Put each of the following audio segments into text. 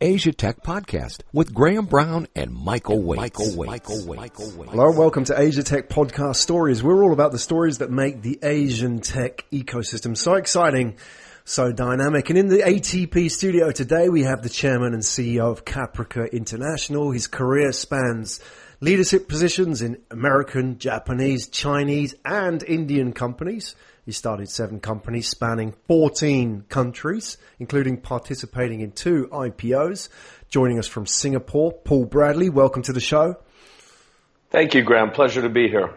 Asia Tech Podcast with Graham Brown and Michael Waits. Hello and welcome to Asia Tech Podcast Stories. We're all about the stories that make the Asian tech ecosystem so exciting, so dynamic. And in the ATP studio today, we have the chairman and CEO of Caprica International. His career spans leadership positions in American, Japanese, Chinese, and Indian companies. He started 7 companies spanning 14 countries, including participating in 2 IPOs. Joining us from Singapore, Paul Bradley. Welcome to the show. Thank you, Graham. Pleasure to be here.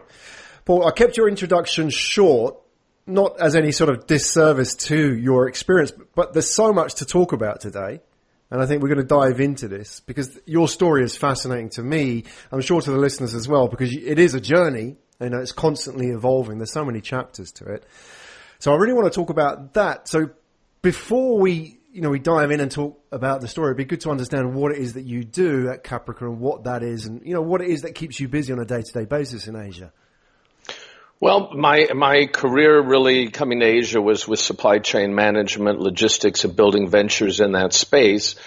Paul, I kept your introduction short, not as any sort of disservice to your experience, but there's so much to talk about today. And I think we're going to dive into this because your story is fascinating to me. I'm sure to the listeners as well, because it is a journey. You know, it's constantly evolving. There's so many chapters to it. So I really want to talk about that. So before we dive in and talk about the story, it'd be good to understand what it is that you do at Caprica and what that is and, what it is that keeps you busy on a day-to-day basis in Asia. Well, my career really coming to Asia was with supply chain management, logistics, and building ventures in that space.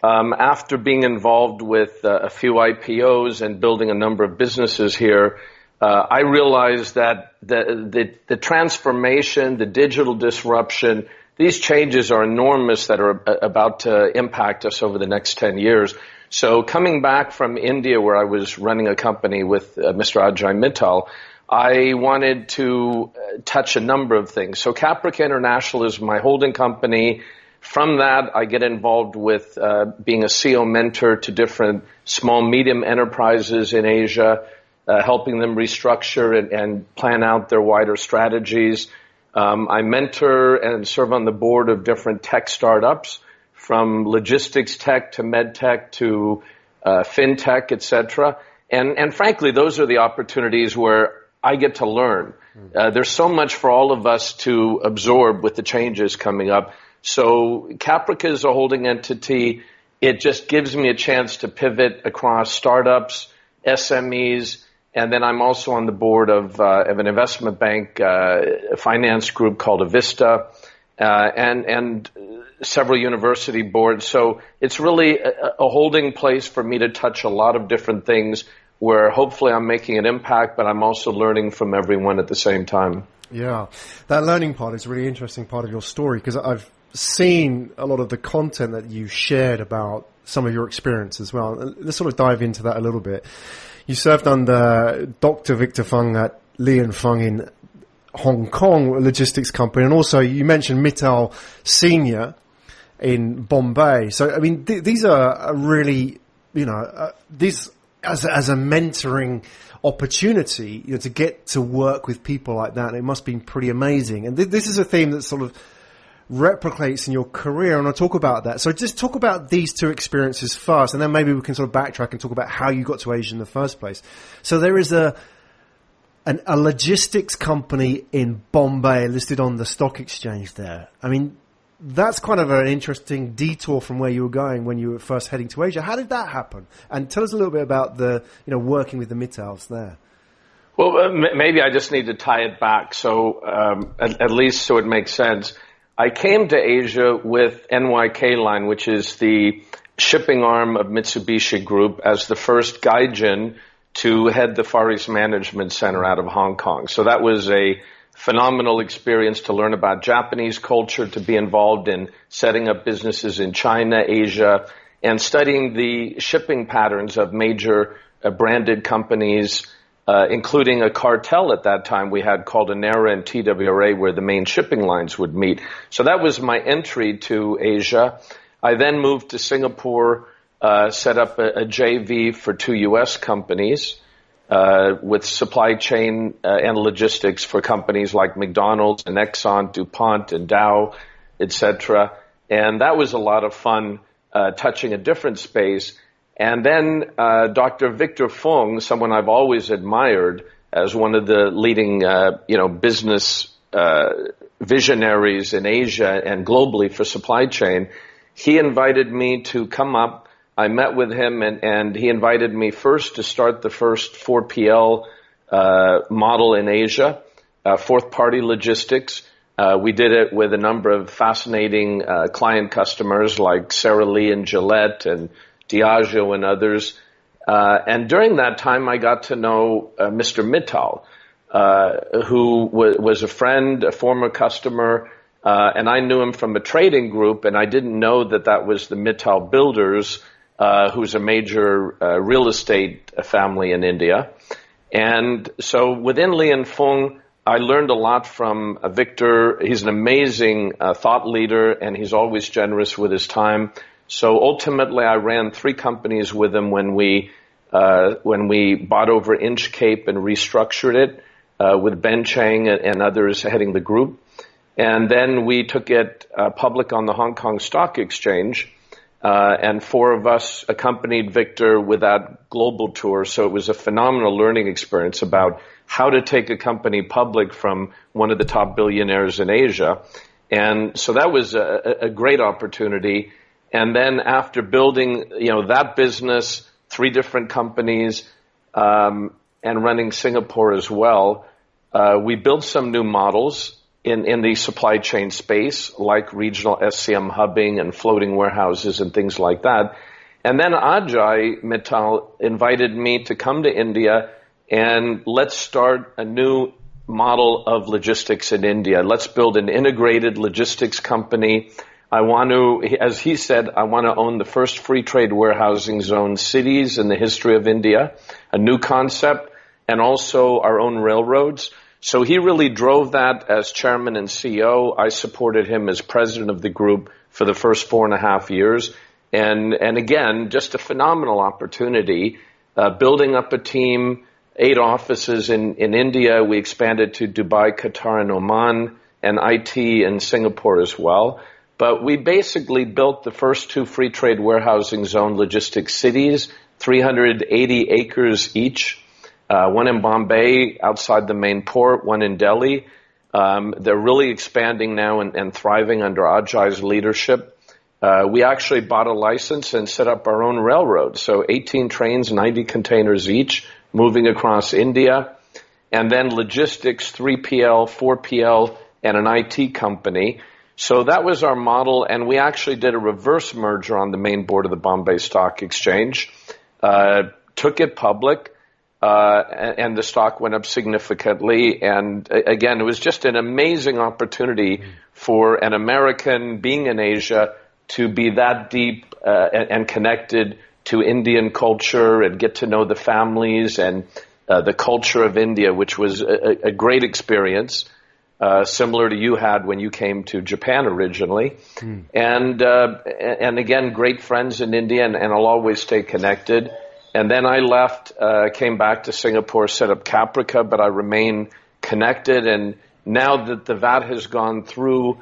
After being involved with a few IPOs and building a number of businesses here, I realized that the transformation, the digital disruption, these changes are enormous that are about to impact us over the next 10 years. So coming back from India, where I was running a company with Mr. Ajay Mittal, I wanted to touch a number of things. So Caprica International is my holding company. From that, I get involved with being a CEO mentor to different small, medium enterprises in Asia, helping them restructure and plan out their wider strategies. I mentor and serve on the board of different tech startups, from logistics tech to med tech to fintech, etc. And frankly, those are the opportunities where I get to learn. There's so much for all of us to absorb with the changes coming up. So Caprica is a holding entity. It just gives me a chance to pivot across startups, SMEs, and then I'm also on the board of an investment bank, a finance group called Avista, and several university boards. So it's really a holding place for me to touch a lot of different things where hopefully I'm making an impact, but I'm also learning from everyone at the same time. Yeah, that learning part is a really interesting part of your story because I've seen a lot of the content that you shared about some of your experience as well. Let's sort of dive into that a little bit. You served under Dr. Victor Fung at Li & Fung in Hong Kong, a logistics company, and also you mentioned Mittal Senior in Bombay. So, I mean, these are really, these as a mentoring opportunity, to get to work with people like that, it must be pretty amazing. And this is a theme that sort of replicates in your career, and I'll talk about that. So just talk about these 2 experiences first, and then maybe we can sort of backtrack and talk about how you got to Asia in the first place. So there is a logistics company in Bombay listed on the stock exchange there. I mean, that's kind of an interesting detour from where you were going when you were first heading to Asia. How did that happen? And tell us a little bit about the, working with the Mittals there. Well, maybe I just need to tie it back so at least so it makes sense. I came to Asia with NYK Line, which is the shipping arm of Mitsubishi Group, as the first Gaijin to head the Far East Management Center out of Hong Kong. So that was a phenomenal experience to learn about Japanese culture, to be involved in setting up businesses in China, Asia, and studying the shipping patterns of major branded companies, including a cartel at that time we had called ANERA and TWRA, where the main shipping lines would meet. So that was my entry to Asia. I then moved to Singapore, set up a JV for 2 U.S. companies with supply chain and logistics for companies like McDonald's and Exxon, DuPont and Dow, etc. And that was a lot of fun, touching a different space. And then Dr. Victor Fung, someone I've always admired as one of the leading, business visionaries in Asia and globally for supply chain, he invited me to come up. I met with him, and he invited me first to start the first 4PL model in Asia, fourth-party logistics, We did it with a number of fascinating client customers like Sara Lee and Gillette and Diageo and others. And during that time, I got to know Mr. Mittal, who was a friend, a former customer, and I knew him from a trading group, and I didn't know that was the Mittal Builders, who's a major real estate family in India. And so within Li & Fung, I learned a lot from Victor. He's an amazing thought leader, and he's always generous with his time. So ultimately, I ran 3 companies with him when we bought over Inchcape and restructured it with Ben Chang and others heading the group. And then we took it public on the Hong Kong Stock Exchange, and 4 of us accompanied Victor with that global tour. So it was a phenomenal learning experience about how to take a company public from one of the top billionaires in Asia. And so that was a great opportunity. And then after building, that business, 3 different companies, and running Singapore as well, we built some new models in the supply chain space, like regional SCM hubbing and floating warehouses and things like that. And then Ajay Mittal invited me to come to India and let's start a new model of logistics in India. Let's build an integrated logistics company. I want to, as he said, I want to own the first free trade warehousing zone cities in the history of India, a new concept, and also our own railroads. So he really drove that as chairman and CEO. I supported him as president of the group for the first 4.5 years. And again, just a phenomenal opportunity, building up a team, 8 offices in India. We expanded to Dubai, Qatar, and Oman, and IT in Singapore as well. But we basically built the first 2 free trade warehousing zone logistics cities, 380 acres each. One in Bombay outside the main port, one in Delhi. They're really expanding now and thriving under Ajay's leadership. We actually bought a license and set up our own railroad. So 18 trains, 90 containers each, moving across India. And then logistics, 3PL, 4PL, and an IT company. So that was our model, and we actually did a reverse merger on the main board of the Bombay Stock Exchange, took it public, and the stock went up significantly. And again, it was just an amazing opportunity for an American being in Asia to be that deep and connected to Indian culture and get to know the families and the culture of India, which was a great experience, similar to you had when you came to Japan originally. And again, great friends in India, and I'll always stay connected. And then I left, came back to Singapore, set up Caprica, but I remain connected. And now that the VAT has gone through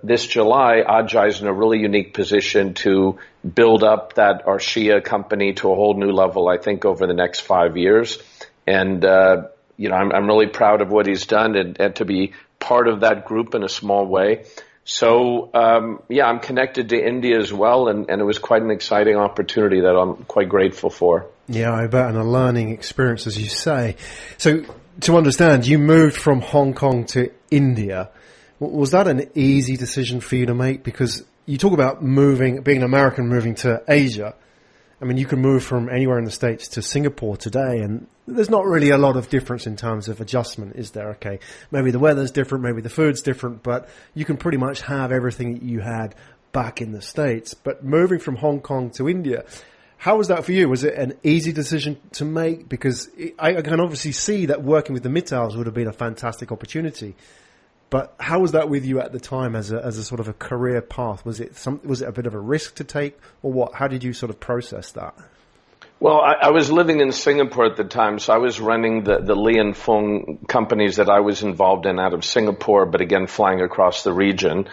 this July, Ajay's in a really unique position to build up that Arshia company to a whole new level, I think, over the next 5 years. And, I'm really proud of what he's done and to be part of that group in a small way. So, I'm connected to India as well, and it was quite an exciting opportunity that I'm quite grateful for. Yeah, I bet, and a learning experience, as you say. So, to understand, you moved from Hong Kong to India. Was that an easy decision for you to make? Because you talk about being an American moving to Asia. I mean, you can move from anywhere in the States to Singapore today, and there's not really a lot of difference in terms of adjustment, is there? Okay, maybe the weather's different, maybe the food's different, but you can pretty much have everything that you had back in the States. But moving from Hong Kong to India, how was that for you? Was it an easy decision to make? Because I can obviously see that working with the Mittals would have been a fantastic opportunity. But how was that with you at the time as a sort of a career path? Was it a bit of a risk to take, or what? How did you sort of process that? Well, I was living in Singapore at the time, so I was running the Li & Fung companies that I was involved in out of Singapore, but again, flying across the region.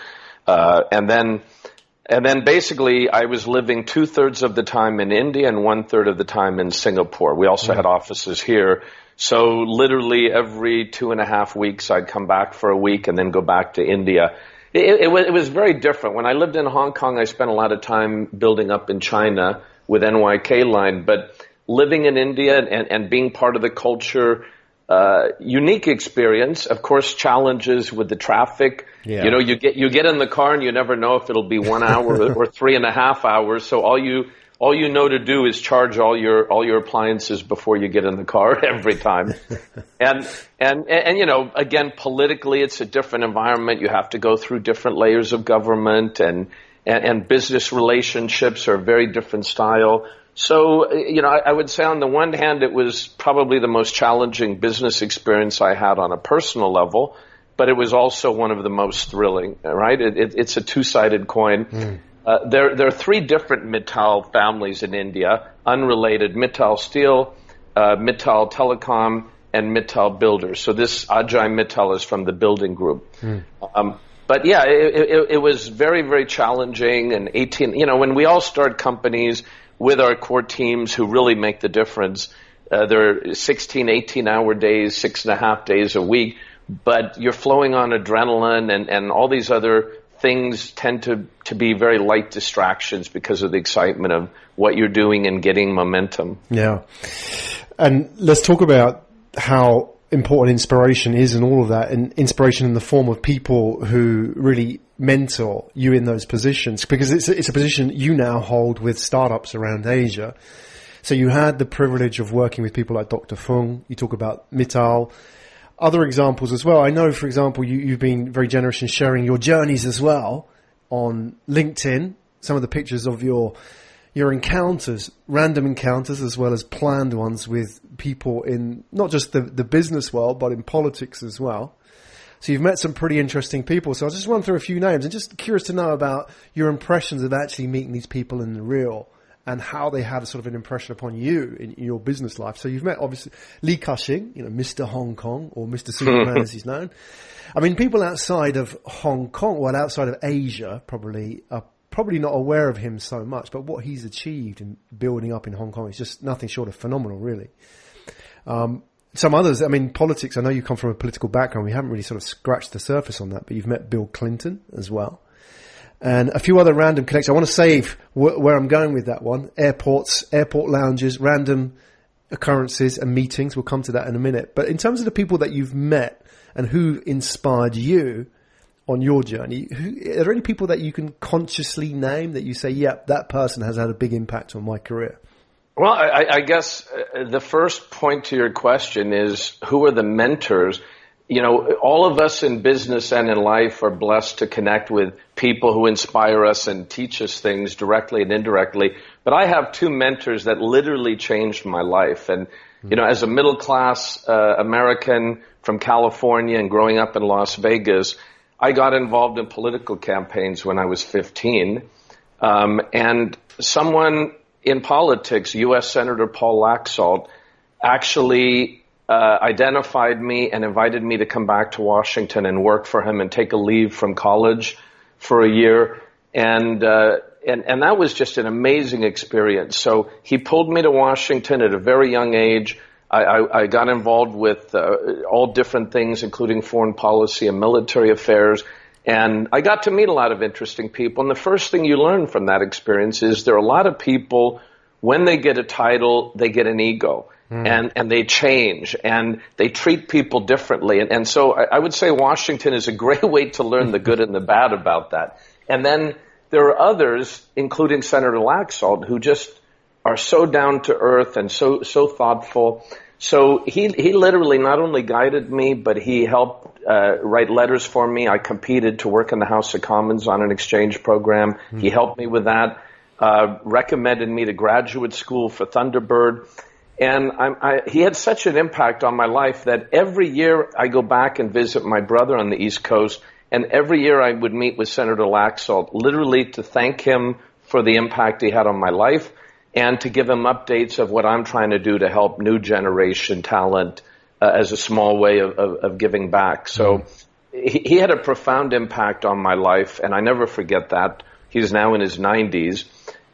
And then basically I was living 2/3 of the time in India and 1/3 of the time in Singapore. We also had offices here. So literally every 2.5 weeks I'd come back for a week and then go back to India. It was very different. When I lived in Hong Kong, I spent a lot of time building up in China with NYK Line, but living in India and being part of the culture, unique experience. Of course, challenges with the traffic. Yeah. You know, you get in the car and you never know if it'll be 1 hour or 3.5 hours. So all you know to do is charge all your appliances before you get in the car every time. And you know, again, politically, it's a different environment. You have to go through different layers of government, and business relationships are a very different style. So, you know, I would say on the one hand, it was probably the most challenging business experience I had on a personal level, but it was also one of the most thrilling, right? It's a two-sided coin. There are three different Mittal families in India, unrelated: Mittal Steel, Mittal Telecom, and Mittal Builders. So this Ajay Mittal is from the building group. But yeah, it was very, very challenging. And you know, when we all start companies with our core teams who really make the difference, they're 16, 18-hour days, 6.5 days a week, but you're flowing on adrenaline, and all these other things tend to be very light distractions because of the excitement of what you're doing and getting momentum. Yeah. And let's talk about how important inspiration is and all of that, and inspiration in the form of people who really mentor you in those positions, because it's a position you now hold with startups around Asia. So you had the privilege of working with people like Dr. Fung. You talk about Mittal. Other examples as well. I know, for example, you've been very generous in sharing your journeys as well on LinkedIn, some of the pictures of your encounters, random encounters, as well as planned ones with people in not just the business world, but in politics as well. So you've met some pretty interesting people. So I'll just run through a few names, and just curious to know about your impressions of actually meeting these people in the real, and how they had a sort of an impression upon you in your business life. So you've met, obviously, Li Ka-shing, you know, Mr. Hong Kong, or Mr. Superman as he's known. I mean, people outside of Hong Kong, well, outside of Asia, probably are probably not aware of him so much, but what he's achieved in building up in Hong Kong is just nothing short of phenomenal, really. Some others, I mean, politics, I know you come from a political background. We haven't really sort of scratched the surface on that, but you've met Bill Clinton as well. And a few other random connections. I want to save where I'm going with that one. Airports, airport lounges, random occurrences and meetings. We'll come to that in a minute. But in terms of the people that you've met and who inspired you on your journey, are there any people that you can consciously name that you say, yep, that person has had a big impact on my career? Well, I guess the first point to your question is, who are the mentors? You know, all of us in business and in life are blessed to connect with people who inspire us and teach us things directly and indirectly. But I have two mentors that literally changed my life. And, you know, as a middle-class American from California and growing up in Las Vegas, I got involved in political campaigns when I was 15. And someone in politics, U.S. Senator Paul Laxalt, actually identified me and invited me to come back to Washington and work for him and take a leave from college for a year. And that was just an amazing experience. So he pulled me to Washington at a very young age. I got involved with all different things, including foreign policy and military affairs. And I got to meet a lot of interesting people. And the first thing you learn from that experience is there are a lot of people, when they get a title, they get an ego. And they change, and they treat people differently. And so I would say Washington is a great way to learn the good and the bad about that. And then there are others, including Senator Laxalt, who just are so down to earth and so thoughtful. So he literally not only guided me, but he helped write letters for me. I competed to work in the House of Commons on an exchange program. He helped me with that, recommended me to graduate school for Thunderbird. And he had such an impact on my life that every year I go back and visit my brother on the East Coast, and every year I would meet with Senator Laxalt, literally to thank him for the impact he had on my life and to give him updates of what I'm trying to do to help new generation talent as a small way of giving back. So he had a profound impact on my life, and I never forget that. He's now in his 90s.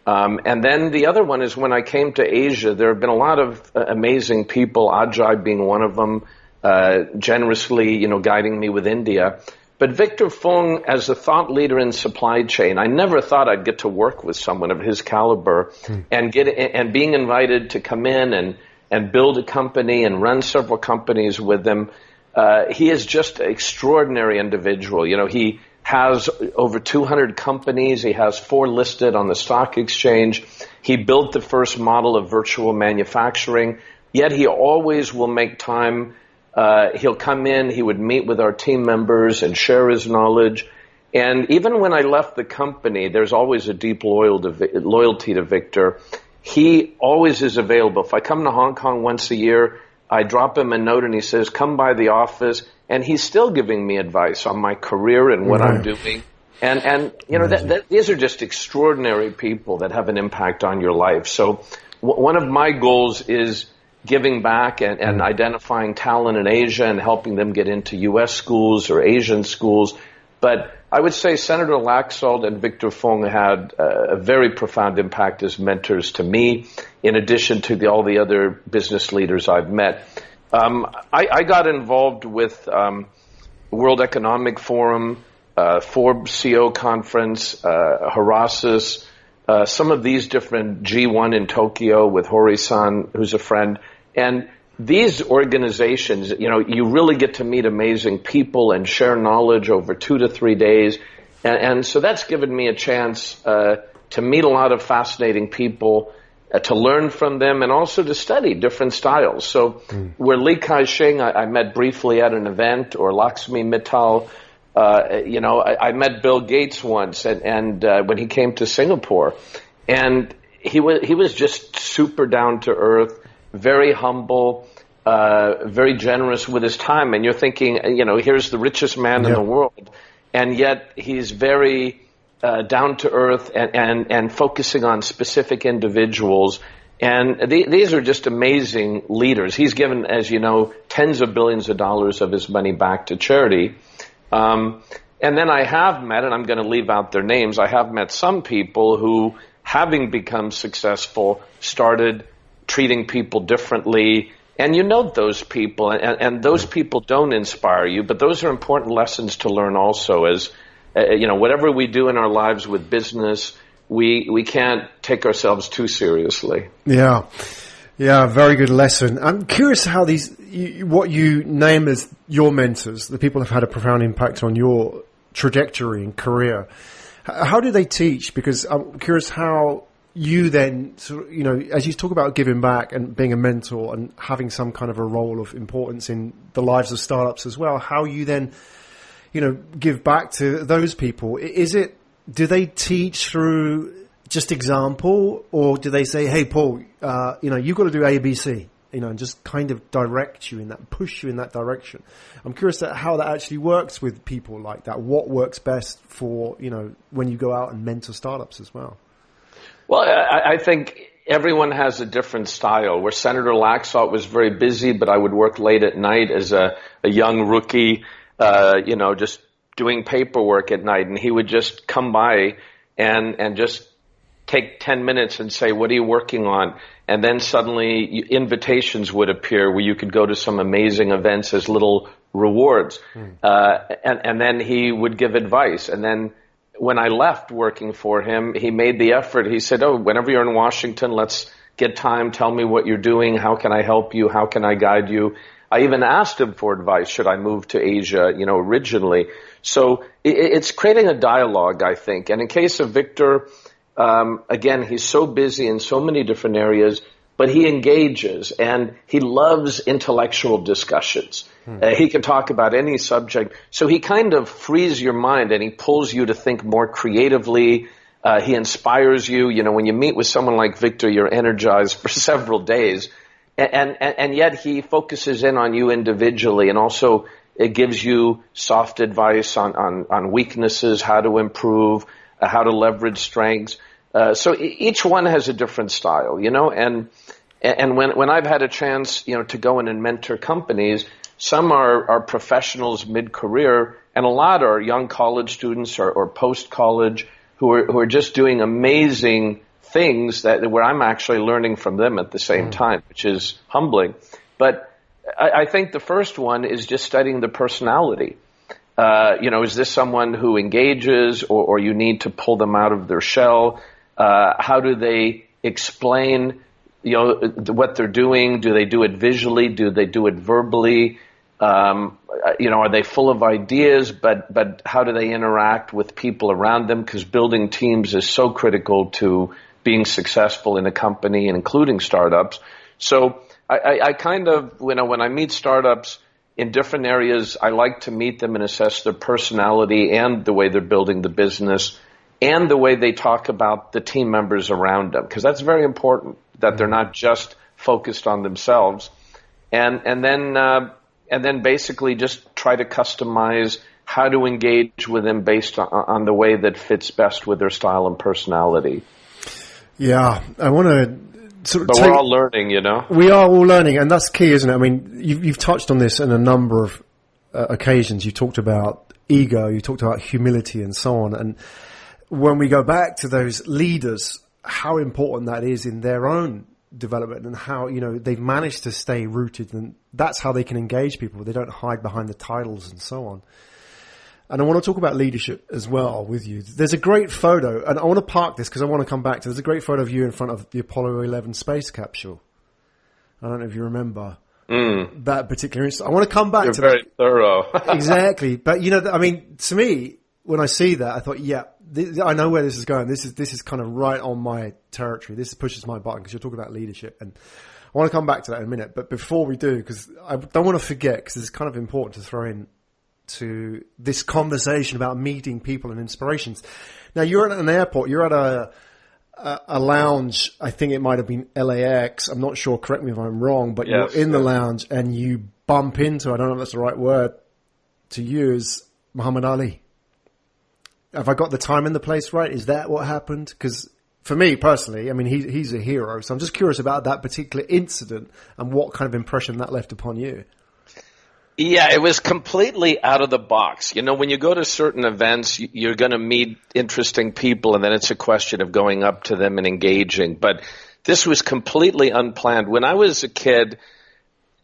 And then the other one is when I came to Asia, there have been a lot of amazing people, Ajay being one of them, generously, you know, guiding me with India. But Victor Fung, as a thought leader in supply chain, I never thought I'd get to work with someone of his caliber and being invited to come in and build a company and run several companies with him. He is just an extraordinary individual. You know, he has over 200 companies. He has 4 listed on the stock exchange. He built the first model of virtual manufacturing, yet he always will make time. He'll come in, he would meet with our team members and share his knowledge. And even when I left the company, there's always a deep loyalty to Victor. He always is available. If I come to Hong Kong once a year, I drop him a note and he says, come by the office. And he's still giving me advice on my career and what I'm doing. And you know, these are just extraordinary people that have an impact on your life. So one of my goals is giving back and identifying talent in Asia and helping them get into U.S. schools or Asian schools. But I would say Senator Laxalt and Victor Fong had a very profound impact as mentors to me, in addition to all the other business leaders I've met. I got involved with World Economic Forum, Forbes CEO Conference, Harasis, some of these different G1 in Tokyo with Hori-san, who's a friend. And these organizations, you know, you really get to meet amazing people and share knowledge over 2 to 3 days. And so that's given me a chance to meet a lot of fascinating people, to learn from them, and also to study different styles. So where Li Ka-shing, I met briefly at an event, or Lakshmi Mittal, you know, I met Bill Gates once, and when he came to Singapore, and he was just super down to earth, very humble, very generous with his time. And you're thinking, you know, here's the richest man in the world, and yet he's very down to earth and focusing on specific individuals. And these are just amazing leaders. He's given, as you know, tens of billions of dollars of his money back to charity. And then I have met, and I'm going to leave out their names, I have met some people who, having become successful, started treating people differently. And you know those people, and those people don't inspire you, but those are important lessons to learn also. As you know, whatever we do in our lives with business, we can't take ourselves too seriously. Yeah, very good lesson. I'm curious how what you name as your mentors, the people who've had a profound impact on your trajectory and career, how do they teach? Because I'm curious how you then, you know, as you talk about giving back and being a mentor and having some kind of a role of importance in the lives of startups as well, how you then, you know, give back to those people. Do they teach through just example, or do they say, hey, Paul, you know, you've got to do A, B, C, you know, and just kind of direct you in that, push you in that direction? I'm curious how that actually works with people like that. What works best for, you know, when you go out and mentor startups as well? Well, I think everyone has a different style. Where Senator Laxalt was very busy, but I would work late at night as a young rookie, you know, just doing paperwork at night. And he would just come by and just take 10 minutes and say, what are you working on? And then suddenly invitations would appear where you could go to some amazing events as little rewards. And then he would give advice. And then when I left working for him, he made the effort. He said, oh, whenever you're in Washington, let's get time. Tell me what you're doing. How can I help you? How can I guide you? I even asked him for advice. Should I move to Asia, you know, originally? So it's creating a dialogue, I think. And in case of Victor, again, he's so busy in so many different areas, but he engages and he loves intellectual discussions. He can talk about any subject. So he kind of frees your mind and he pulls you to think more creatively. He inspires you. You know, when you meet with someone like Victor, you're energized for several days. And yet he focuses in on you individually, and also it gives you soft advice on weaknesses, how to improve, how to leverage strengths. So each one has a different style, you know, and when I've had a chance, you know, to go in and mentor companies, some are professionals mid-career, and a lot are young college students or post-college who are just doing amazing things where I'm actually learning from them at the same time, which is humbling. But I think the first one is just studying the personality. You know, is this someone who engages, or you need to pull them out of their shell? How do they explain what they're doing? Do they do it visually? Do they do it verbally? Are they full of ideas, but how do they interact with people around them? Because building teams is so critical to being successful in a company, and including startups. So I kind of, when I meet startups in different areas, I like to meet them and assess their personality and the way they're building the business and the way they talk about the team members around them, because that's very important, that they're not just focused on themselves. And then basically just try to customize how to engage with them based on the way that fits best with their style and personality. Yeah, I want to sort of we're all learning, We are all learning, and that's key, isn't it? I mean, you've touched on this in a number of occasions. You talked about ego, you talked about humility, and so on. And when we go back to those leaders, how important that is in their own development, and how they've managed to stay rooted, and that's how they can engage people. They don't hide behind the titles and so on. And I want to talk about leadership as well with you. There's a great photo, and I want to park this because I want to come back to. There's a great photo of you in front of the Apollo 11 space capsule. I don't know if you remember that particular instance. I want to come back to that. You're very thorough. Exactly, but to me, when I see that, I thought, I know where this is going. This is kind of right on my territory. This pushes my button because you're talking about leadership, and I want to come back to that in a minute. But before we do, because I don't want to forget, because it's kind of important to throw in to this conversation about meeting people and inspirations. Now, you're at an airport. You're at a lounge. I think it might have been LAX. I'm not sure. Correct me if I'm wrong. But you're in the lounge and you bump into, I don't know if that's the right word to use, Muhammad Ali. Have I got the time and the place right? Is that what happened? Because for me personally, I mean, he's a hero. So I'm just curious about that particular incident and what kind of impression that left upon you. Yeah, it was completely out of the box. When you go to certain events, you're going to meet interesting people, and then it's a question of going up to them and engaging. But this was completely unplanned. When I was a kid,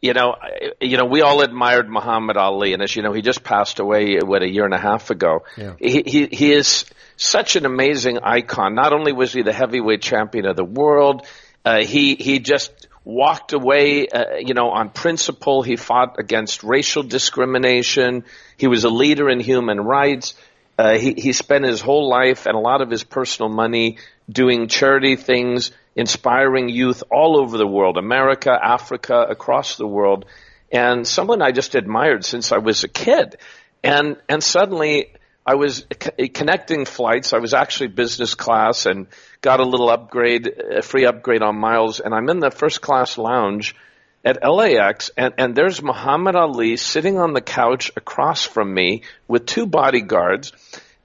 we all admired Muhammad Ali, and as you know, he just passed away, a year and a half ago. Yeah. He is such an amazing icon. Not only was he the heavyweight champion of the world, he just walked away, on principle. He fought against racial discrimination. He was a leader in human rights. He spent his whole life and a lot of his personal money doing charity things, inspiring youth all over the world, America, Africa, across the world, and someone I just admired since I was a kid. And suddenly I was connecting flights. I was actually business class and got a little upgrade, a free upgrade on miles. And I'm in the first class lounge at LAX, and there's Muhammad Ali sitting on the couch across from me with two bodyguards.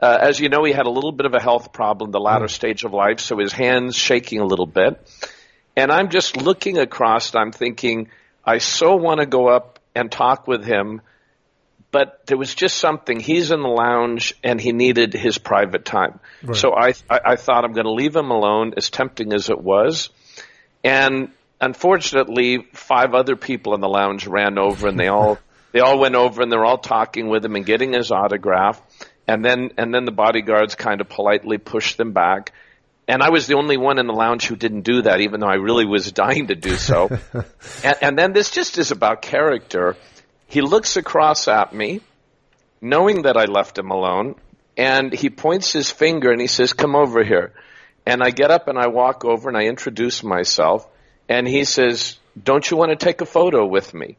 As you know, he had a little bit of a health problem, the latter stage of life, so his hand's shaking a little bit. And I'm just looking across, and I'm thinking, I so want to go up and talk with him. But there was just something. He's in the lounge, and he needed his private time. Right. So I thought I'm going to leave him alone, as tempting as it was. And unfortunately, 5 other people in the lounge ran over, and they all went over, and they're all talking with him and getting his autograph. And then the bodyguards kind of politely pushed them back. And I was the only one in the lounge who didn't do that, even though I really was dying to do so. and then this just is about character. He looks across at me, knowing that I left him alone, and he points his finger and he says, "Come over here." And I get up and I walk over and I introduce myself, and he says, "Don't you want to take a photo with me?"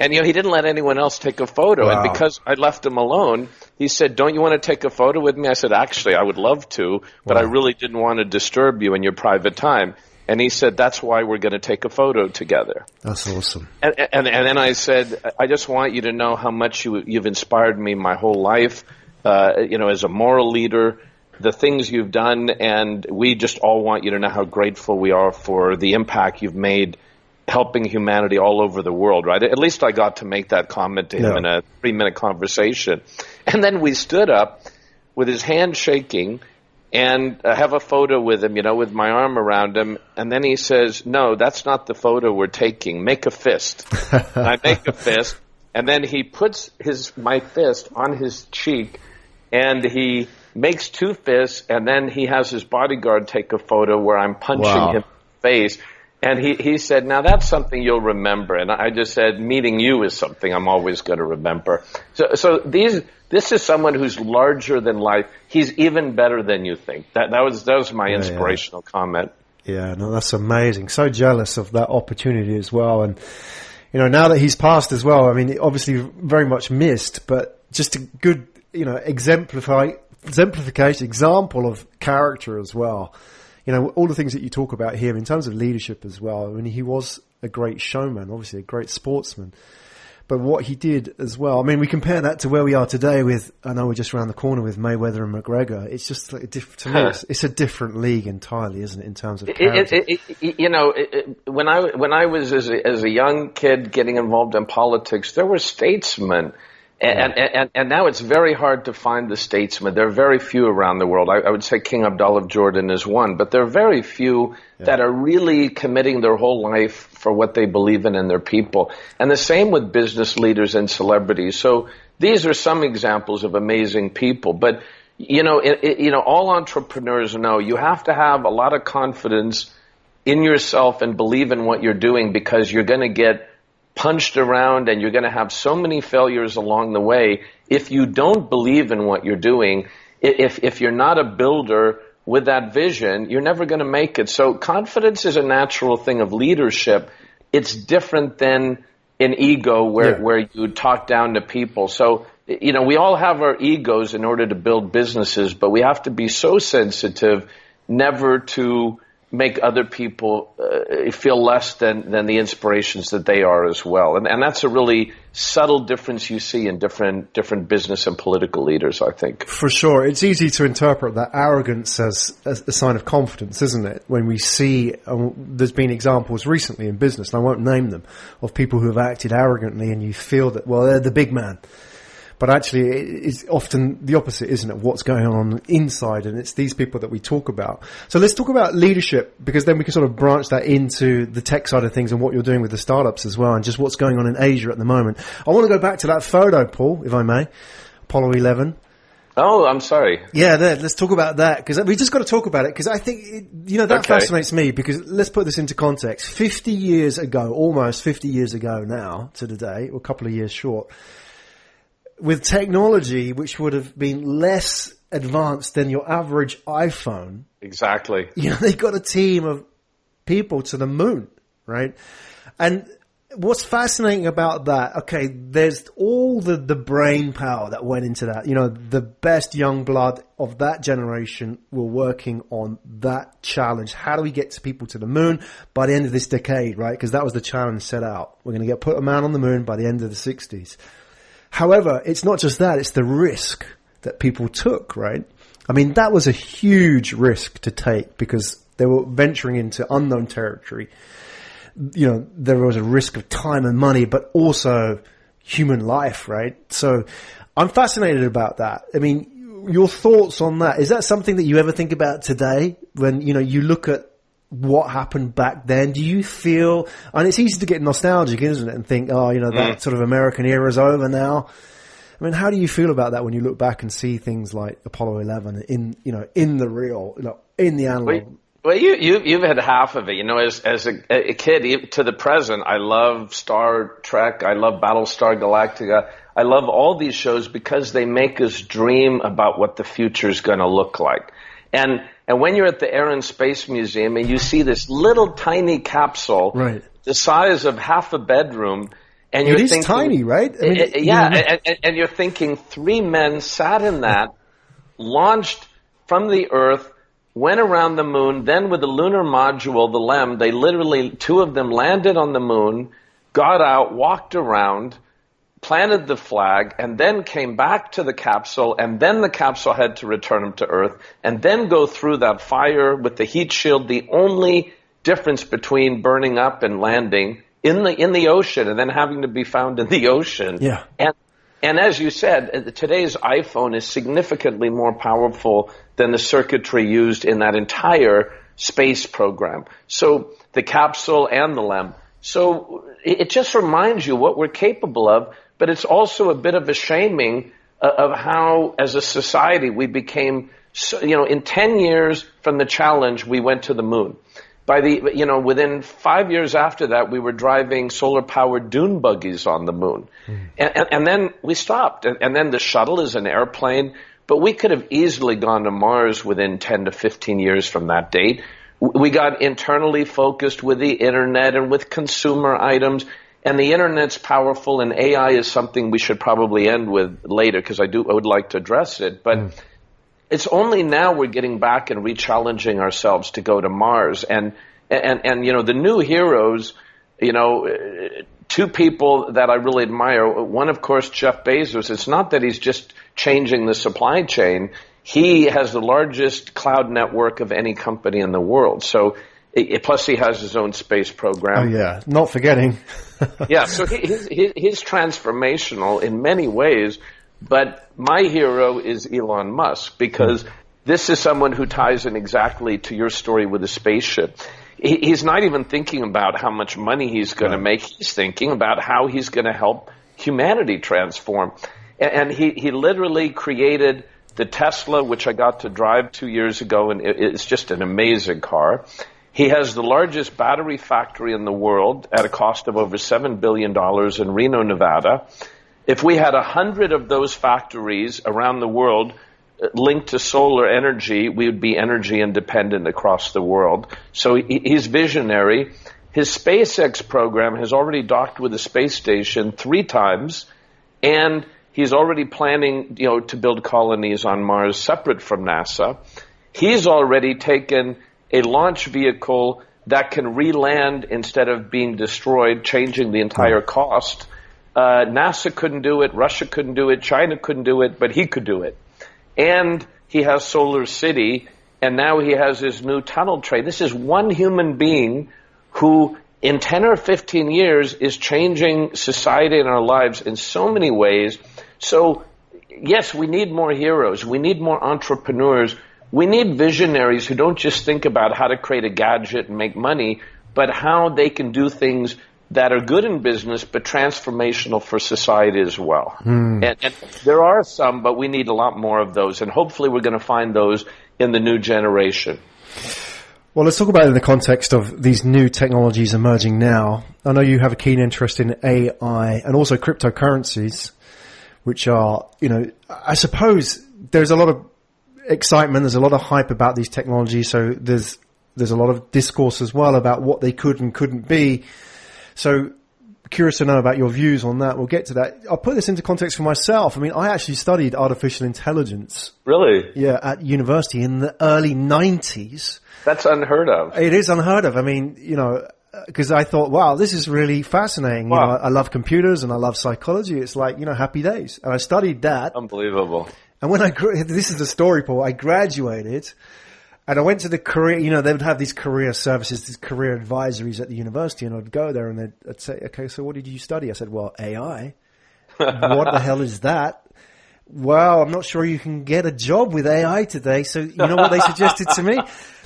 And, he didn't let anyone else take a photo. Wow. And because I left him alone, he said, "Don't you want to take a photo with me?" I said, "Actually, I would love to, but I really didn't want to disturb you in your private time." And he said, "That's why we're going to take a photo together." That's awesome. And then I said, "I just want you to know how much you've inspired me my whole life, as a moral leader, the things you've done, and we just all want you to know how grateful we are for the impact you've made helping humanity all over the world," right? At least I got to make that comment to him in a 3-minute conversation. And then we stood up with his hand shaking and have a photo with him, with my arm around him. And then he says, "No, that's not the photo we're taking. Make a fist." And I make a fist. And then he puts my fist on his cheek, and he makes 2 fists. And then he has his bodyguard take a photo where I'm punching him in the face. And he said, now that's something you'll remember. And I just said, meeting you is something I'm always going to remember. So this is someone who's larger than life. He's even better than you think. That was my inspirational comment. Yeah, no, that's amazing. So jealous of that opportunity as well. And, now that he's passed as well, I mean, obviously very much missed, but just a good, exemplification, example of character as well. All the things that you talk about here in terms of leadership as well. I mean, he was a great showman, obviously a great sportsman. But what he did as well, I mean, we compare that to where we are today with, I know we're just around the corner with Mayweather and McGregor. It's just like to me, it's a different league entirely, isn't it, in terms of character? When I was as a young kid getting involved in politics, there were statesmen. And now it's very hard to find the statesmen. There are very few around the world. I would say King Abdullah of Jordan is one, but there are very few that are really committing their whole life for what they believe in and their people. And the same with business leaders and celebrities. So these are some examples of amazing people. But, all entrepreneurs know you have to have a lot of confidence in yourself and believe in what you're doing, because you're going to get punched around and you're going to have so many failures along the way. If you don't believe in what you're doing, if you're not a builder with that vision, you're never going to make it. So confidence is a natural thing of leadership. It's different than an ego where you talk down to people. So, we all have our egos in order to build businesses, but we have to be so sensitive never to make other people feel less than the inspirations that they are as well. And that's a really subtle difference you see in different business and political leaders, I think. For sure. It's easy to interpret that arrogance as a sign of confidence, isn't it? When we see, there's been examples recently in business, and I won't name them, of people who have acted arrogantly and you feel that, well, they're the big man. But actually, it's often the opposite, isn't it? What's going on inside, and it's these people that we talk about. So let's talk about leadership, because then we can sort of branch that into the tech side of things and what you're doing with the startups as well, and just what's going on in Asia at the moment. I want to go back to that photo, Paul, if I may, Apollo 11. Oh, I'm sorry. Yeah, let's talk about that, because we just got to talk about it, because I think, that fascinates me, because let's put this into context. 50 years ago, almost 50 years ago now to the day, or a couple of years short, with technology which would have been less advanced than your average iPhone. Exactly. They got a team of people to the moon, right? And what's fascinating about that, okay, there's all the brain power that went into that. The best young blood of that generation were working on that challenge. How do we get people to the moon by the end of this decade, right? Because that was the challenge set out. We're going to put a man on the moon by the end of the 60s. However, it's not just that, it's the risk that people took, right? I mean, that was a huge risk to take, because they were venturing into unknown territory. There was a risk of time and money, but also human life, right? So I'm fascinated about that. I mean, your thoughts on that. Is that something that you ever think about today when, you look at what happened back then? Do you feel, and it's easy to get nostalgic, isn't it, and think, that sort of American era's over now. I mean, how do you feel about that when you look back and see things like Apollo 11 in the real, in the analog? Well, you've had half of it. As a kid to the present, I love Star Trek. I love Battlestar Galactica. I love all these shows because they make us dream about what the future is going to look like. And when you're at the Air and Space Museum and you see this little tiny capsule, right, the size of half a bedroom, and you're thinking, tiny, right? I mean, and you're thinking 3 men sat in that, launched from the Earth, went around the moon, then with the lunar module, the LEM, they literally, 2 of them landed on the moon, got out, walked around, planted the flag, and then came back to the capsule, and then the capsule had to return them to Earth, and then go through that fire with the heat shield. The only difference between burning up and landing in the ocean, and then having to be found in the ocean. Yeah. And as you said, today's iPhone is significantly more powerful than the circuitry used in that entire space program. So the capsule and the LEM. So it just reminds you what we're capable of, but it's also a bit of a shaming of how, as a society, we became, in 10 years from the challenge, we went to the moon. within 5 years after that, we were driving solar-powered dune buggies on the moon. And then we stopped. And then the shuttle is an airplane. But we could have easily gone to Mars within 10 to 15 years from that date. We got internally focused with the internet and with consumer items. And the internet's powerful, and AI is something we should probably end with later, because I would like to address it. But it's only now we're getting back and re-challenging ourselves to go to Mars. And the new heroes, two people that I really admire. One, of course, Jeff Bezos. It's not that he's just changing the supply chain. He has the largest cloud network of any company in the world. So, plus he has his own space program. Oh yeah, not forgetting. Yeah, so he's transformational in many ways. But my hero is Elon Musk, because this is someone who ties in exactly to your story with the spaceship. He's not even thinking about how much money he's going to make. He's thinking about how he's going to help humanity transform. And he literally created the Tesla, which I got to drive 2 years ago, and it's just an amazing car. He has the largest battery factory in the world at a cost of over $7 billion in Reno, Nevada. If we had 100 of those factories around the world linked to solar energy, we would be energy independent across the world. So he's visionary. His SpaceX program has already docked with the space station 3 times, and he's already planning, to build colonies on Mars separate from NASA. He's already taken a launch vehicle that can re-land instead of being destroyed, changing the entire cost. NASA couldn't do it, Russia couldn't do it, China couldn't do it, but he could do it. And he has Solar City, and now he has his new tunnel train. This is one human being who, in 10 or 15 years, is changing society and our lives in so many ways. So, yes, we need more heroes. We need more entrepreneurs. We need visionaries who don't just think about how to create a gadget and make money, but how they can do things that are good in business, but transformational for society as well. And there are some, but we need a lot more of those. And hopefully we're going to find those in the new generation. Well, let's talk about it in the context of these new technologies emerging now. I know you have a keen interest in AI and also cryptocurrencies, which are, I suppose there's a lot of excitement, there's a lot of hype about these technologies. So there's a lot of discourse as well about what they could and couldn't be. So curious to know about your views on that. We'll get to that. I'll put this into context for myself. I mean, I actually studied artificial intelligence. Really? Yeah, at university in the early 90s. That's unheard of. It is unheard of. I mean, because I thought, wow, this is really fascinating. Wow. I love computers and I love psychology. It's like, happy days. And I studied that. Unbelievable. And when this is the story, Paul, I graduated. And I went to the career, they would have these career services, these career advisories at the university, and I'd go there and they'd say, okay, so what did you study? I said, well, AI. What the hell is that? Well, I'm not sure you can get a job with AI today. So you know what they suggested to me?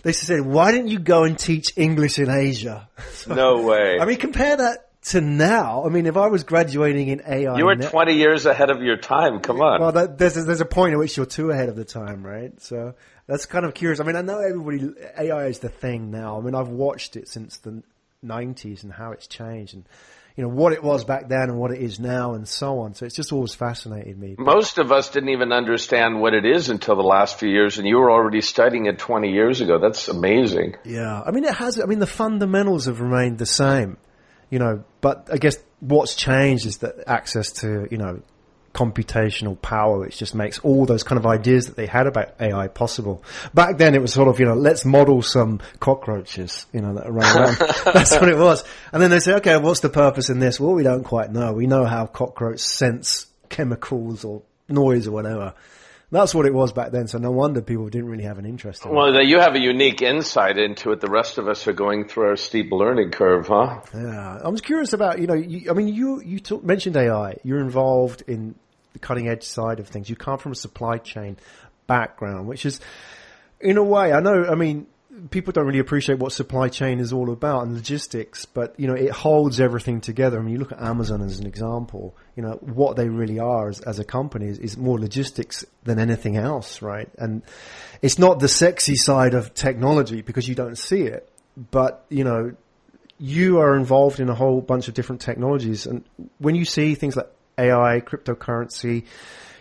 They said, why don't you go and teach English in Asia? So, no way. I mean, compare that to now. I mean, if I was graduating in AI. You were 20 years ahead of your time. Come on. Well, there's a point at which you're too ahead of the time, right? So that's kind of curious. I mean, I know AI is the thing now. I mean, I've watched it since the 90s and how it's changed and, what it was back then and what it is now and so on. So it's just always fascinated me. Most of us didn't even understand what it is until the last few years, and you were already studying it 20 years ago. That's amazing. Yeah. I mean, the fundamentals have remained the same, but I guess what's changed is that access to, computational power, which just makes all those kind of ideas that they had about AI possible. Back then it was sort of, let's model some cockroaches, that run around. That's what it was. And then they say, okay, what's the purpose in this? Well, we don't quite know. We know how cockroaches sense chemicals or noise or whatever. That's what it was back then. So no wonder people didn't really have an interest in it. Well, you have a unique insight into it. The rest of us are going through our steep learning curve, huh? Yeah. I was curious about, you mentioned AI. You're involved in the cutting edge side of things. You come from a supply chain background, which is, in a way, people don't really appreciate what supply chain is all about and logistics, but, it holds everything together. I mean, you look at Amazon as an example, what they really are as a company is more logistics than anything else, right? And it's not the sexy side of technology because you don't see it. but, you are involved in a whole bunch of different technologies. And when you see things like AI, cryptocurrency,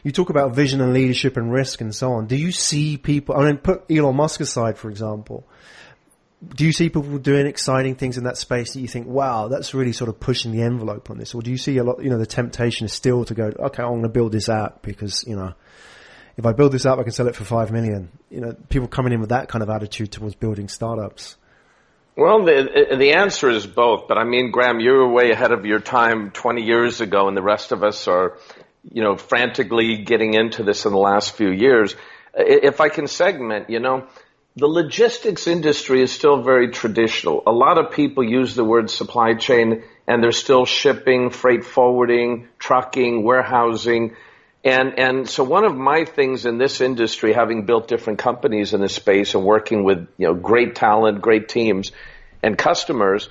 you talk about vision and leadership and risk and so on. Do you see people, put Elon Musk aside, for example, do you see people doing exciting things in that space that you think, wow, that's really sort of pushing the envelope on this? Or do you see a lot, the temptation is still to go, okay, I'm going to build this app because, if I build this app, I can sell it for 5 million. People coming in with that kind of attitude towards building startups. Well, the answer is both. But Graham, you were way ahead of your time 20 years ago, and the rest of us are, frantically getting into this in the last few years. If I can segment, the logistics industry is still very traditional. A lot of people use the word supply chain, and they're still shipping, freight forwarding, trucking, warehousing. And so one of my things in this industry, having built different companies in this space and working with, great talent, great teams and customers,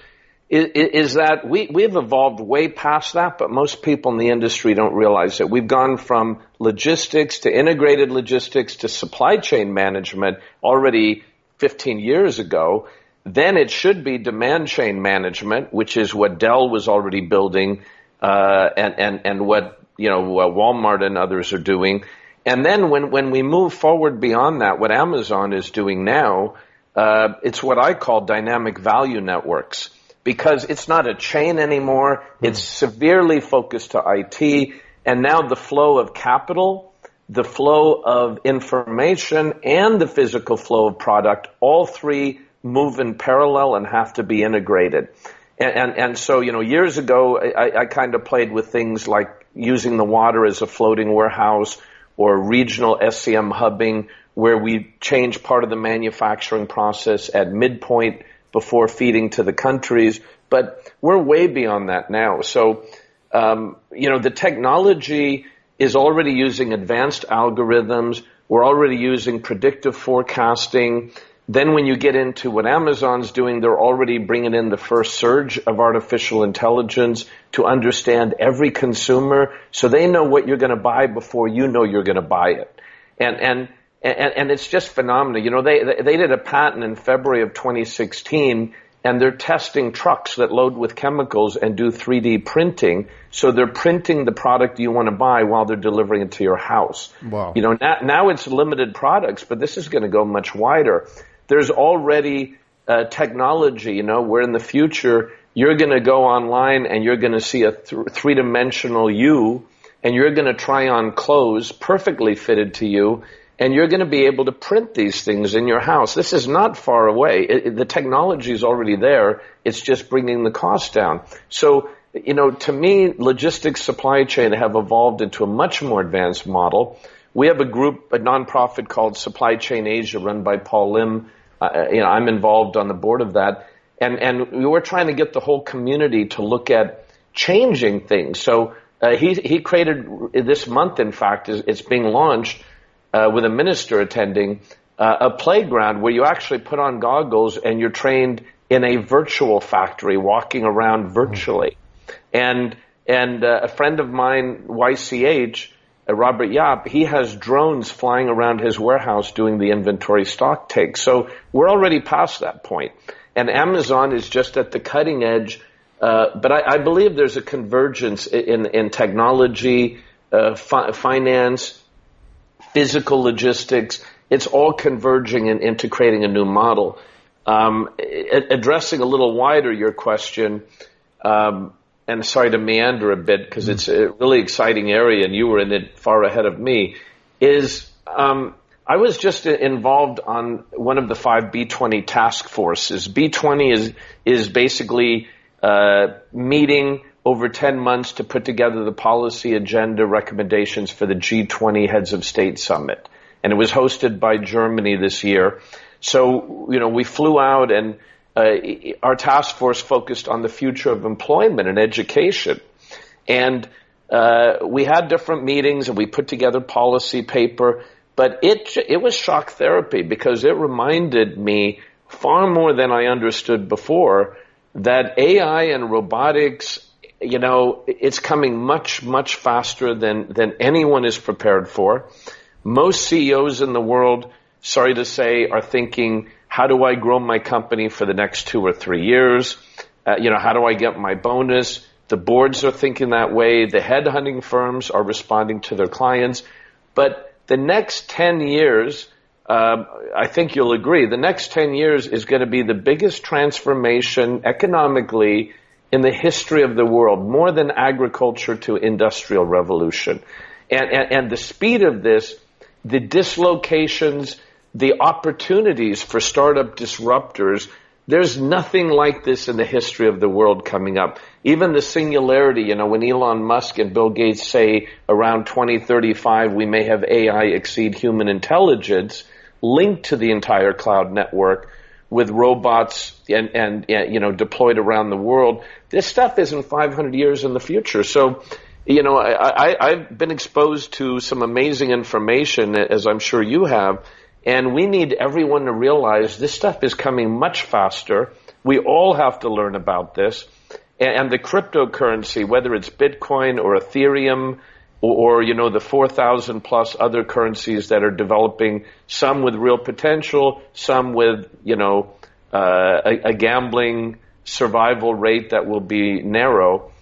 is that we've evolved way past that, but most people in the industry don't realize it. We've gone from logistics to integrated logistics to supply chain management already 15 years ago. Then it should be demand chain management, which is what Dell was already building, and what Walmart and others are doing. And then when we move forward beyond that, what Amazon is doing now, it's what I call dynamic value networks, because it's not a chain anymore. It's severely focused to IT. And now the flow of capital, the flow of information, and the physical flow of product, all three move in parallel and have to be integrated. And so, years ago, I kind of played with things like using the water as a floating warehouse or regional SCM hubbing, where we change part of the manufacturing process at midpoint before feeding to the countries. But we're way beyond that now. So, the technology is already using advanced algorithms. We're already using predictive forecasting. Then when you get into what Amazon's doing, they're already bringing in the first surge of artificial intelligence to understand every consumer, so they know what you're going to buy before you know you're going to buy it. And it's just phenomenal. They did a patent in February of 2016, and they're testing trucks that load with chemicals and do 3D printing. So they're printing the product you want to buy while they're delivering it to your house. Wow. Now it's limited products, but this is going to go much wider. There's already technology, where in the future you're going to go online and you're going to see a three-dimensional you, and you're going to try on clothes perfectly fitted to you, and you're going to be able to print these things in your house. This is not far away. The technology is already there. It's just bringing the cost down. So, to me, logistics supply chain have evolved into a much more advanced model. We have a group, a nonprofit called Supply Chain Asia, run by Paul Lim. I'm involved on the board of that. And we were trying to get the whole community to look at changing things. So he created this month, in fact, it's being launched with a minister attending, a playground where you actually put on goggles and you're trained in a virtual factory, walking around virtually. And a friend of mine, YCH, Robert Yap, he has drones flying around his warehouse doing the inventory stock take. So we're already past that point. And Amazon is just at the cutting edge. But I believe there's a convergence in technology, finance, physical logistics. It's all converging into creating a new model. Addressing a little wider your question, and sorry to meander a bit because it's a really exciting area and you were in it far ahead of me, is I was just involved on one of the 5 B20 task forces. B20 is basically meeting over 10 months to put together the policy agenda recommendations for the G20 Heads of State Summit. And it was hosted by Germany this year. So, we flew out and our task force focused on the future of employment and education. And we had different meetings and we put together policy paper, but it was shock therapy because it reminded me far more than I understood before that AI and robotics, it's coming much, much faster than anyone is prepared for. Most CEOs in the world, sorry to say, are thinking How do I grow my company for the next 2 or 3 years? How do I get my bonus? The boards are thinking that way. The headhunting firms are responding to their clients. But the next 10 years, I think you'll agree, the next 10 years is going to be the biggest transformation economically in the history of the world, more than agriculture to industrial revolution. And the speed of this, the dislocations, the opportunities for startup disruptors, there's nothing like this in the history of the world coming up. Even the singularity, when Elon Musk and Bill Gates say around 2035 we may have AI exceed human intelligence linked to the entire cloud network with robots and deployed around the world. This stuff isn't 500 years in the future. So, I've been exposed to some amazing information, as I'm sure you have, and we need everyone to realize this stuff is coming much faster. We all have to learn about this. And the cryptocurrency, whether it's Bitcoin or Ethereum or the 4,000 plus other currencies that are developing, some with real potential, some with, a gambling survival rate that will be narrow.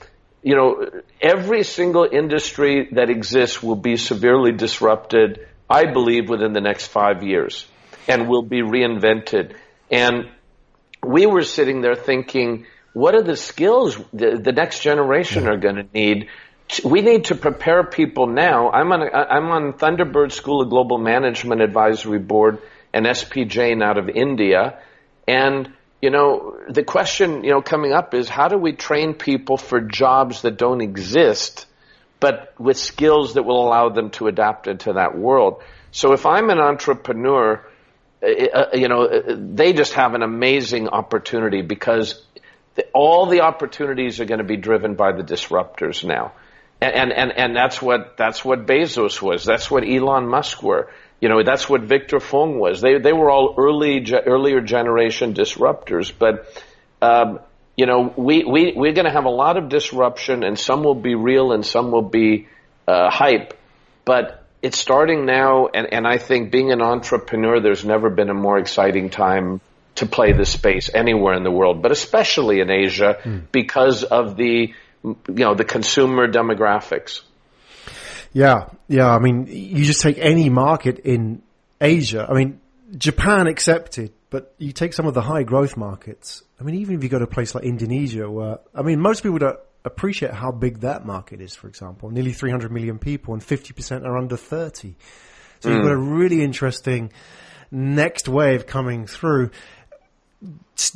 Every single industry that exists will be severely disrupted, I believe, within the next 5 years, and will be reinvented. And we were sitting there thinking, what are the skills the next generation are going to need? We need to prepare people now. I'm on Thunderbird School of Global Management Advisory Board and SPJ out of India. And, the question, coming up is how do we train people for jobs that don't exist, but with skills that will allow them to adapt into that world? So if I'm an entrepreneur, they just have an amazing opportunity because all the opportunities are going to be driven by the disruptors now. And that's what Bezos was. That's what Elon Musk were. That's what Victor Fung was. They were all earlier generation disruptors. But, we're going to have a lot of disruption, and some will be real and some will be hype. But it's starting now, and I think being an entrepreneur, there's never been a more exciting time to play this space anywhere in the world, but especially in Asia because of the consumer demographics. Yeah. I mean, you just take any market in Asia. I mean, Japan accepted, but you take some of the high growth markets. I mean, even if you go to a place like Indonesia, where, most people don't appreciate how big that market is, for example. Nearly 300 million people and 50% are under 30. So you've got a really interesting next wave coming through.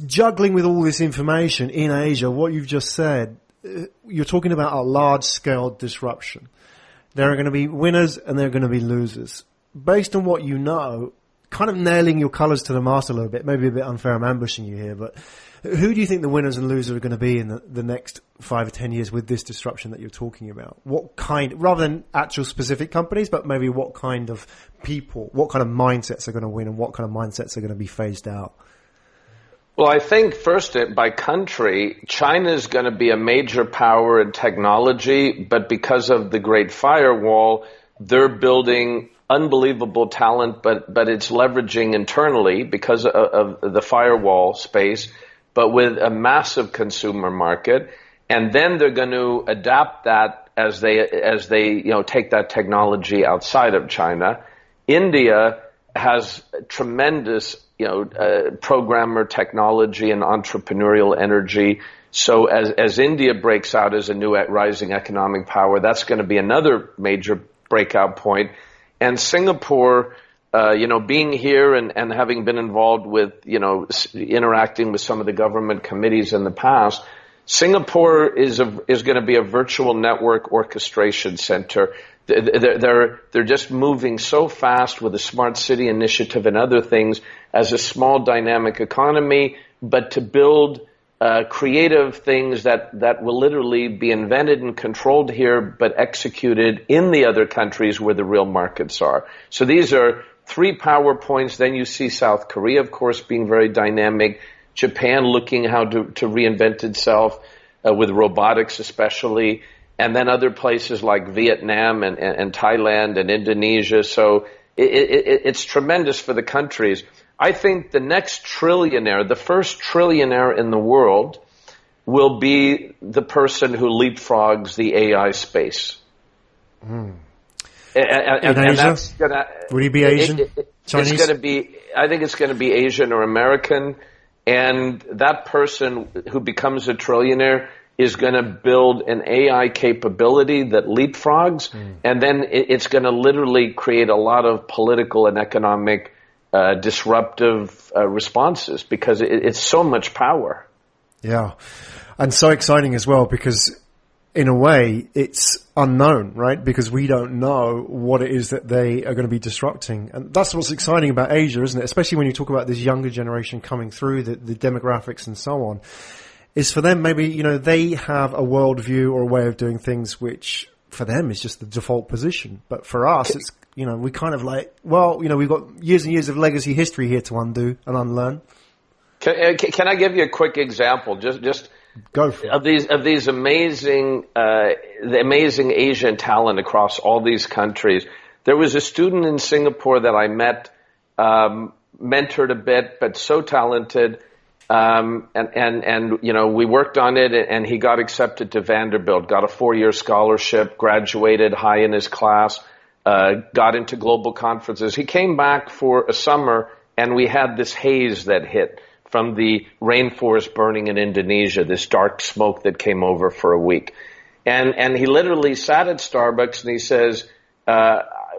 Juggling with all this information in Asia, what you've just said, you're talking about a large-scale disruption. There are going to be winners and there are going to be losers. Based on what you know, kind of nailing your colors to the mast a little bit, maybe a bit unfair, I'm ambushing you here, but who do you think the winners and losers are going to be in the next 5 or 10 years with this disruption that you're talking about? What kind, rather than actual specific companies, but maybe what kind of people, what kind of mindsets are going to win and what kind of mindsets are going to be phased out? Well, I think first by country, China is going to be a major power in technology, but because of the Great Firewall, they're building unbelievable talent, but it's leveraging internally because of the firewall space, but with a massive consumer market. And then they're going to adapt that as they take that technology outside of China. India has tremendous programmer technology and entrepreneurial energy. So as India breaks out as a new rising economic power, that's going to be another major breakout point. And Singapore, being here and having been involved with, interacting with some of the government committees in the past, Singapore is going to be a virtual network orchestration center. They're just moving so fast with the smart city initiative and other things as a small dynamic economy, but to build creative things that will literally be invented and controlled here, but executed in the other countries where the real markets are. So these are 3 power points. Then you see South Korea, of course, being very dynamic. Japan looking how to reinvent itself with robotics especially. And then other places like Vietnam and Thailand and Indonesia. So it's tremendous for the countries. I think the next trillionaire, the first trillionaire in the world, will be the person who leapfrogs the AI space. In And Asia? that's gonna, Would he be Asian? Chinese? It's going to be, I think it's going to be Asian or American. And that person who becomes a trillionaire is going to build an AI capability that leapfrogs. And then it's going to literally create a lot of political and economic disruptive responses because it's so much power. Yeah. And so exciting as well because in a way it's unknown, right? Because we don't know what it is that they are going to be disrupting. And that's what's exciting about Asia, isn't it? Especially when you talk about this younger generation coming through, the demographics and so on, is for them maybe, you know, they have a worldview or a way of doing things which for them is just the default position. But for us, it's, you know, we kind of like, well, you know, we've got years and years of legacy history here to undo and unlearn. Can I give you a quick example? Just Go for it. of these amazing, the amazing Asian talent across all these countries. There was a student in Singapore that I met, mentored a bit, but so talented. And you know, we worked on it and he got accepted to Vanderbilt, got a 4-year scholarship, graduated high in his class, got into global conferences. He came back for a summer and we had this haze that hit from the rainforest burning in Indonesia, this dark smoke that came over for a week. And he literally sat at Starbucks and he says,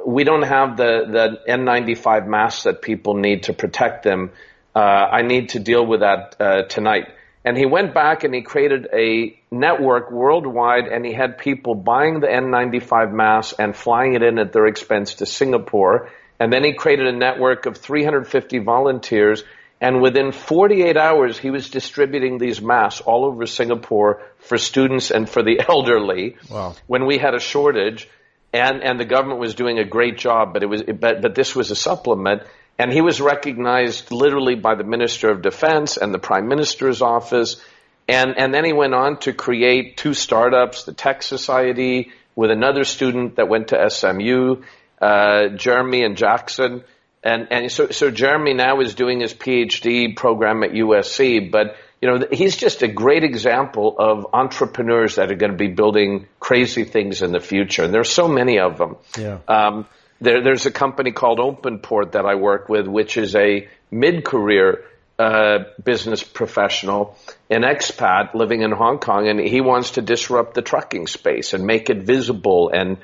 we don't have the N95 masks that people need to protect them. I need to deal with that tonight. And he went back and he created a network worldwide and he had people buying the N95 masks and flying it in at their expense to Singapore. And then he created a network of 350 volunteers. And within 48 hours, he was distributing these masks all over Singapore for students and for the elderly. Wow. When we had a shortage, and the government was doing a great job, but this was a supplement. And he was recognized literally by the Minister of Defense and the Prime Minister's office. And then he went on to create 2 startups, the Tech Society, with another student that went to SMU, Jeremy and Jackson. And so Jeremy now is doing his PhD program at USC, but you know, he's just a great example of entrepreneurs that are going to be building crazy things in the future. And there's so many of them. Yeah. There's a company called OpenPort that I work with, which is a mid-career business professional, an expat living in Hong Kong, and he wants to disrupt the trucking space and make it visible and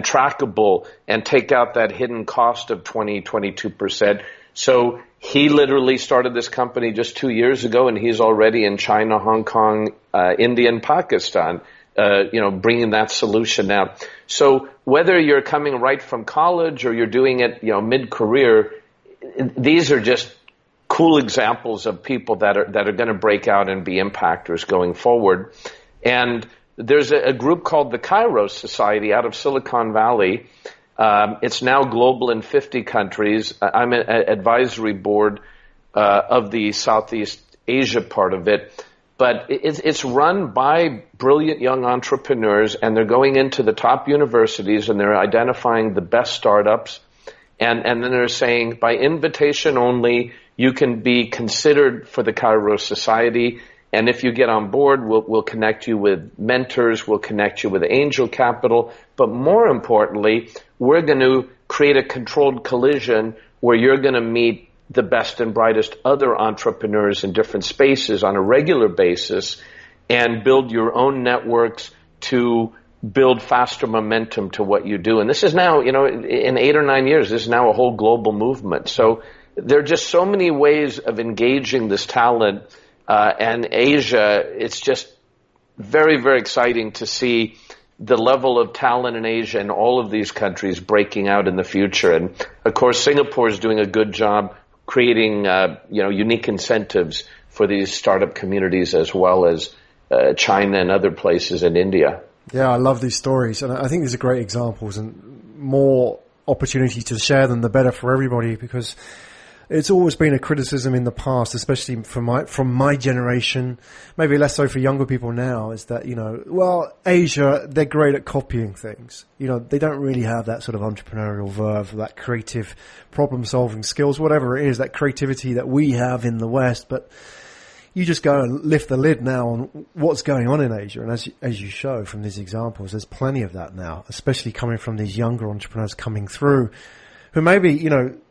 trackable and take out that hidden cost of 22%. So he literally started this company just 2 years ago, and he's already in China, Hong Kong, India, and Pakistan, bringing that solution out. So whether you're coming right from college or you're doing it, mid-career, these are just cool examples of people that are going to break out and be impactors going forward. And there's a group called the Kairos Society out of Silicon Valley. It's now global in 50 countries. I'm an advisory board of the Southeast Asia part of it. But it's run by brilliant young entrepreneurs, and they're going into the top universities and they're identifying the best startups. And then they're saying, by invitation only, you can be considered for the Kairos Society. And if you get on board, we'll connect you with mentors, we'll connect you with angel capital. But more importantly, we're going to create a controlled collision where you're going to meet the best and brightest other entrepreneurs in different spaces on a regular basis and build your own networks to build faster momentum to what you do. And this is now, in 8 or 9 years, this is now a whole global movement. So there are just so many ways of engaging this talent. And Asia, it's just very, very exciting to see the level of talent in Asia and all of these countries breaking out in the future. And of course, Singapore is doing a good job creating, unique incentives for these startup communities as well as China and other places in India. Yeah, I love these stories, and I think these are great examples, and more opportunity to share them, the better for everybody, because It's always been a criticism in the past, especially from my generation, maybe less so for younger people now, is that, Asia, they're great at copying things. They don't really have that sort of entrepreneurial verve, that creative problem-solving skills, whatever it is, that creativity that we have in the West. But you just go and lift the lid now on what's going on in Asia. And as you show from these examples, there's plenty of that now, especially coming from these younger entrepreneurs coming through who maybe,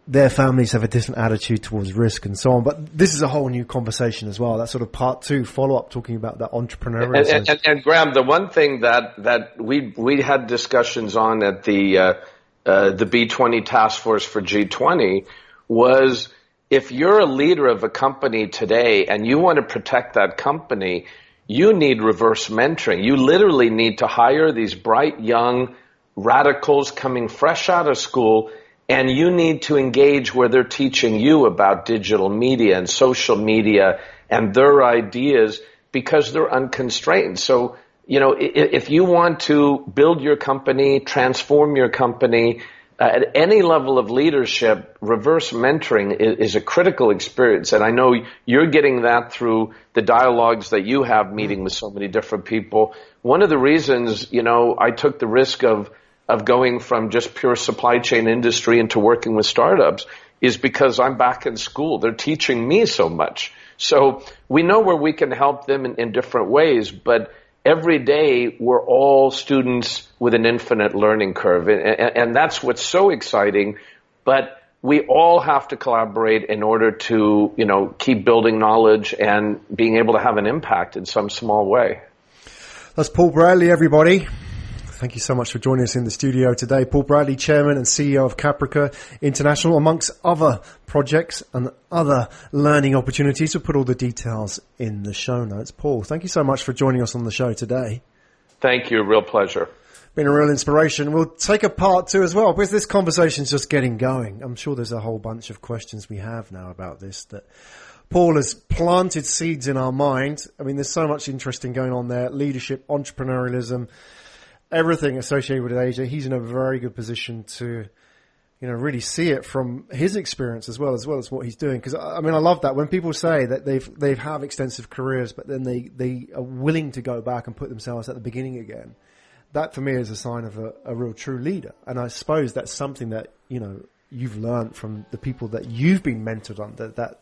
their families have a different attitude towards risk and so on. But this is a whole new conversation as well. That's sort of part 2 follow-up, talking about that entrepreneurial. And Graham, the one thing that we had discussions on at the B20 Task Force for G20 was, if you're a leader of a company today and you want to protect that company, you need reverse mentoring. You literally need to hire these bright young radicals coming fresh out of school, and you need to engage where they're teaching you about digital media and social media and their ideas, because they're unconstrained. So, if you want to build your company, transform your company, at any level of leadership, reverse mentoring is a critical experience. And I know you're getting that through the dialogues that you have meeting with so many different people. One of the reasons, I took the risk of going from just pure supply chain industry into working with startups is because I'm back in school. They're teaching me so much. So we know where we can help them in different ways, but every day we're all students with an infinite learning curve. And that's what's so exciting. But we all have to collaborate in order to, keep building knowledge and being able to have an impact in some small way. That's Paul Bradley, everybody. Thank you so much for joining us in the studio today. Paul Bradley, Chairman and CEO of Caprica International, amongst other projects and other learning opportunities. We'll put all the details in the show notes. Paul, thank you so much for joining us on the show today. Thank you. Real pleasure. Been a real inspiration. We'll take a part 2 as well, because this conversation's just getting going. I'm sure there's a whole bunch of questions we have now about this that Paul has planted seeds in our mind. I mean, there's so much interesting going on there. Leadership, entrepreneurialism, everything associated with Asia. He's in a very good position to, really see it from his experience as well as what he's doing. Because I love that when people say that they've have extensive careers, but then they are willing to go back and put themselves at the beginning again. That for me is a sign of a real true leader. And I suppose that's something that, you've learned from the people that you've been mentored under, that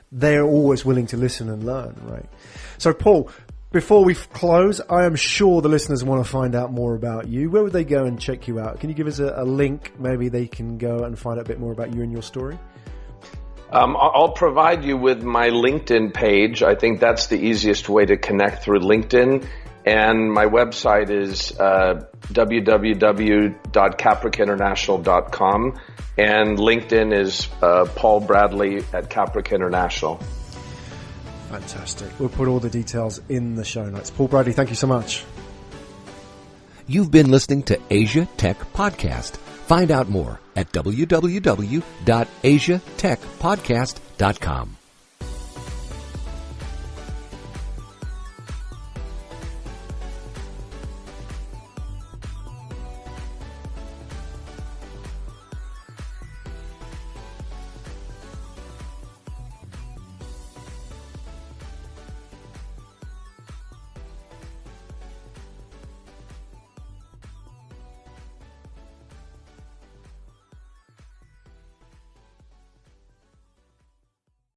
they're always willing to listen and learn, right? So Paul, before we close, I am sure the listeners want to find out more about you. Where would they go and check you out? Can you give us a link? Maybe they can go and find out a bit more about you and your story. I'll provide you with my LinkedIn page. I think that's the easiest way to connect through LinkedIn. And my website is www.capricainternational.com. And LinkedIn is Paul Bradley at Caprica International. Fantastic. We'll put all the details in the show notes. Paul Bradley, thank you so much. You've been listening to Asia Tech Podcast. Find out more at www.asiatechpodcast.com.